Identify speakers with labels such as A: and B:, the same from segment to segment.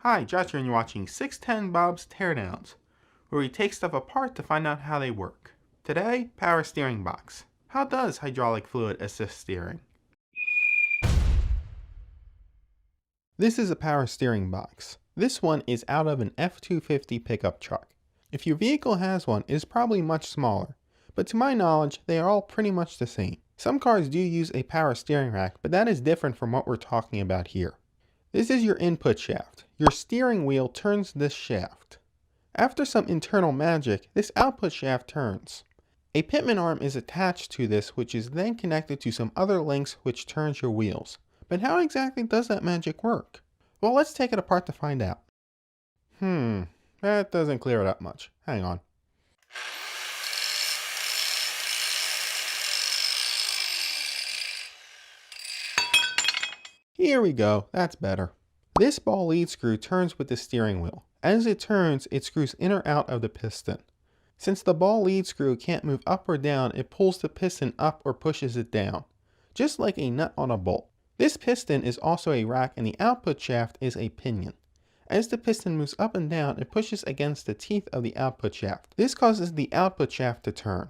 A: Hi, Josh here and you're watching 610BOB's Teardowns, where we take stuff apart to find out how they work. Today, power steering box. How does hydraulic fluid assist steering? This is a power steering box. This one is out of an F-250 pickup truck. If your vehicle has one, it is probably much smaller, but to my knowledge, they are all pretty much the same. Some cars do use a power steering rack, but that is different from what we're talking about here. This is your input shaft. Your steering wheel turns this shaft. After some internal magic, this output shaft turns. A pitman arm is attached to this, which is then connected to some other links which turns your wheels. But how exactly does that magic work? Well, let's take it apart to find out. That doesn't clear it up much. Hang on. Here we go, that's better. This ball lead screw turns with the steering wheel. As it turns, it screws in or out of the piston. Since the ball lead screw can't move up or down, it pulls the piston up or pushes it down, just like a nut on a bolt. This piston is also a rack and the output shaft is a pinion. As the piston moves up and down, it pushes against the teeth of the output shaft. This causes the output shaft to turn.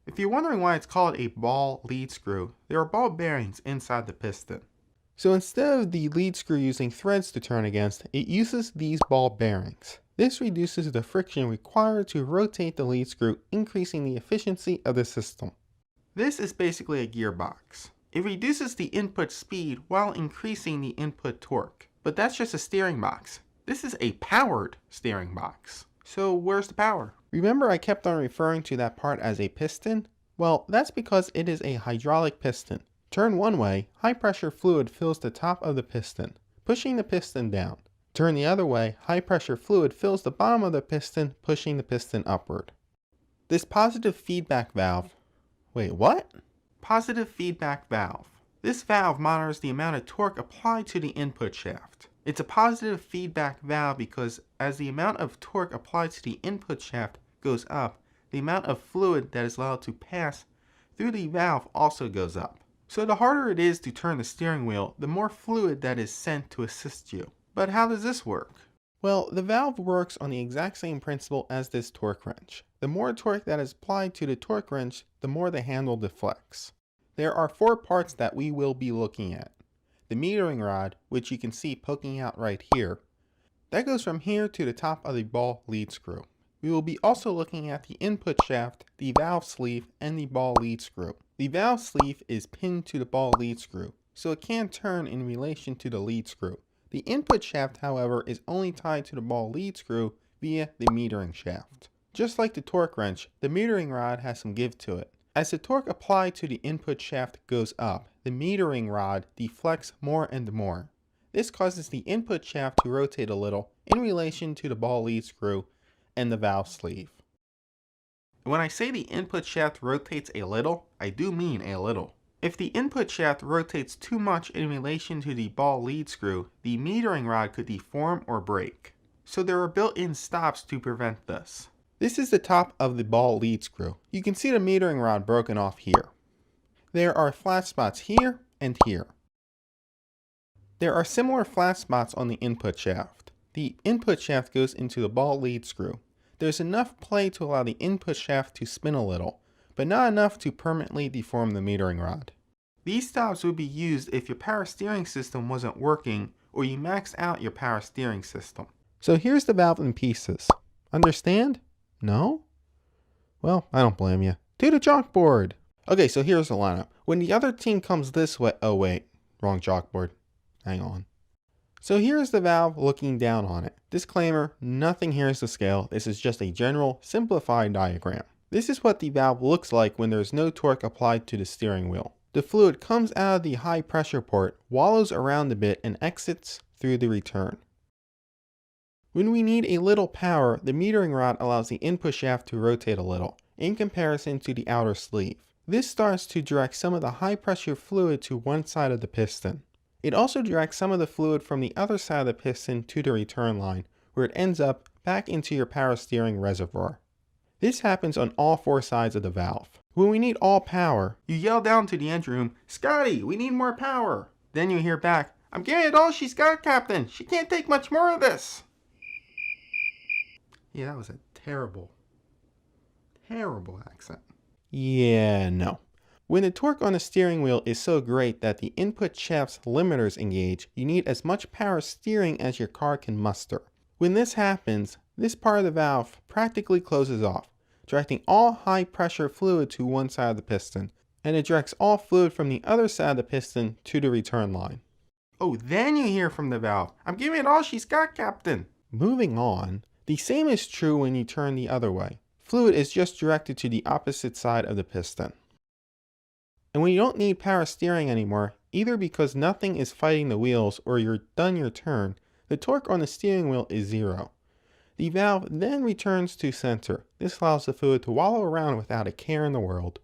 A: If you're wondering why it's called a ball lead screw, there are ball bearings inside the piston. So instead of the lead screw using threads to turn against, it uses these ball bearings. This reduces the friction required to rotate the lead screw, increasing the efficiency of the system. This is basically a gearbox. It reduces the input speed while increasing the input torque. But that's just a steering box. This is a powered steering box. So where's the power? Remember I kept on referring to that part as a piston? Well, that's because it is a hydraulic piston. Turn one way, high pressure fluid fills the top of the piston, pushing the piston down. Turn the other way, high pressure fluid fills the bottom of the piston, pushing the piston upward. This positive feedback valve, wait, what? Positive feedback valve. This valve monitors the amount of torque applied to the input shaft. It's a positive feedback valve because as the amount of torque applied to the input shaft goes up, the amount of fluid that is allowed to pass through the valve also goes up. So the harder it is to turn the steering wheel, the more fluid that is sent to assist you. But how does this work? Well, the valve works on the exact same principle as this torque wrench. The more torque that is applied to the torque wrench, the more the handle deflects. There are 4 parts that we will be looking at. The metering rod, which you can see poking out right here, that goes from here to the top of the ball lead screw. We will be also looking at the input shaft, the valve sleeve, and the ball lead screw. The valve sleeve is pinned to the ball lead screw, so it can turn in relation to the lead screw. The input shaft, however, is only tied to the ball lead screw via the metering shaft. Just like the torque wrench, the metering rod has some give to it. As the torque applied to the input shaft goes up, the metering rod deflects more and more. This causes the input shaft to rotate a little in relation to the ball lead screw and the valve sleeve. When I say the input shaft rotates a little, I do mean a little. If the input shaft rotates too much in relation to the ball lead screw, the metering rod could deform or break. So there are built-in stops to prevent this. This is the top of the ball lead screw. You can see the metering rod broken off here. There are flat spots here and here. There are similar flat spots on the input shaft. The input shaft goes into the ball lead screw. There's enough play to allow the input shaft to spin a little, but not enough to permanently deform the metering rod. These stops would be used if your power steering system wasn't working or you maxed out your power steering system. So here's the valve in pieces. Understand? No? Well, I don't blame you. To the chalkboard! Okay, so here's the lineup. When the other team comes this way, oh wait, wrong chalkboard. Hang on. So here's the valve looking down on it. Disclaimer, nothing here is to scale. This is just a general, simplified diagram. This is what the valve looks like when there's no torque applied to the steering wheel. The fluid comes out of the high pressure port, wallows around a bit, and exits through the return. When we need a little power, the metering rod allows the input shaft to rotate a little, in comparison to the outer sleeve. This starts to direct some of the high pressure fluid to one side of the piston. It also directs some of the fluid from the other side of the piston to the return line, where it ends up back into your power steering reservoir. This happens on all 4 sides of the valve. When we need all power, you yell down to the engine room, "Scotty, we need more power!" Then you hear back, I'm giving it all she's got, Captain. She can't take much more of this. Yeah, that was a terrible accent. Yeah, no. When the torque on the steering wheel is so great that the input shaft's limiters engage, you need as much power steering as your car can muster. When this happens, this part of the valve practically closes off, directing all high pressure fluid to one side of the piston, and it directs all fluid from the other side of the piston to the return line. Oh, then you hear from the valve, I'm giving it all she's got, Captain. Moving on, the same is true when you turn the other way. Fluid is just directed to the opposite side of the piston. And when you don't need power steering anymore, either because nothing is fighting the wheels or you're done your turn, the torque on the steering wheel is 0. The valve then returns to center. This allows the fluid to wallow around without a care in the world.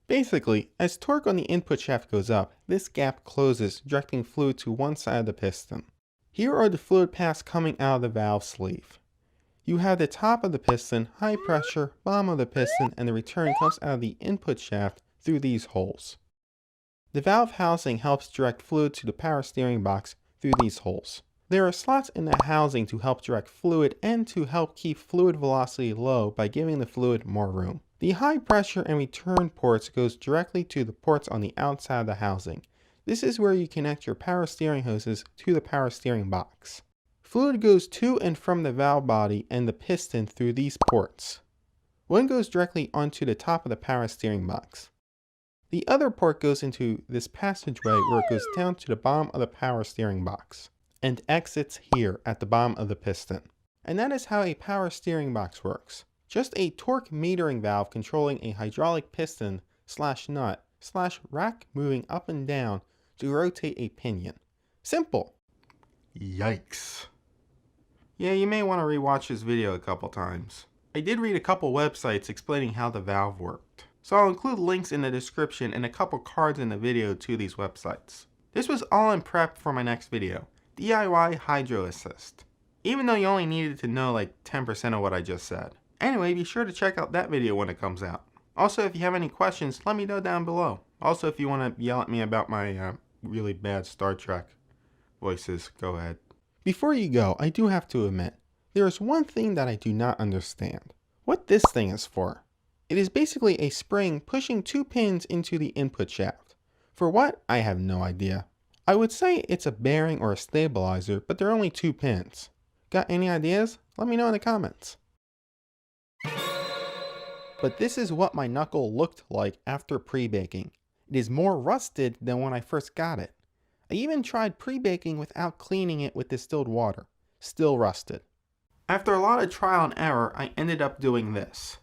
A: Basically, as torque on the input shaft goes up, this gap closes, directing fluid to one side of the piston. Here are the fluid paths coming out of the valve sleeve. You have the top of the piston, high pressure, bottom of the piston, and the return comes out of the input shaft through these holes. The valve housing helps direct fluid to the power steering box through these holes. There are slots in the housing to help direct fluid and to help keep fluid velocity low by giving the fluid more room. The high pressure and return ports goes directly to the ports on the outside of the housing. This is where you connect your power steering hoses to the power steering box. Fluid goes to and from the valve body and the piston through these ports. One goes directly onto the top of the power steering box. The other port goes into this passageway where it goes down to the bottom of the power steering box and exits here at the bottom of the piston. And that is how a power steering box works. Just a torque metering valve controlling a hydraulic piston / nut / rack moving up and down to rotate a pinion. Simple. Yikes. Yeah, you may want to rewatch this video a couple times. I did read a couple websites explaining how the valve worked, so I'll include links in the description and a couple cards in the video to these websites. This was all in prep for my next video, DIY Hydro Assist, even though you only needed to know like 10% of what I just said. Anyway, be sure to check out that video when it comes out. Also, if you have any questions, let me know down below. Also, if you want to yell at me about my really bad Star Trek voices, go ahead. Before you go, I do have to admit, there is one thing that I do not understand. What this thing is for. It is basically a spring pushing 2 pins into the input shaft. For what? I have no idea. I would say it's a bearing or a stabilizer, but there are only 2 pins. Got any ideas? Let me know in the comments. But this is what my knuckle looked like after pre-baking. It is more rusted than when I first got it. I even tried pre-baking without cleaning it with distilled water. Still rusted. After a lot of trial and error, I ended up doing this.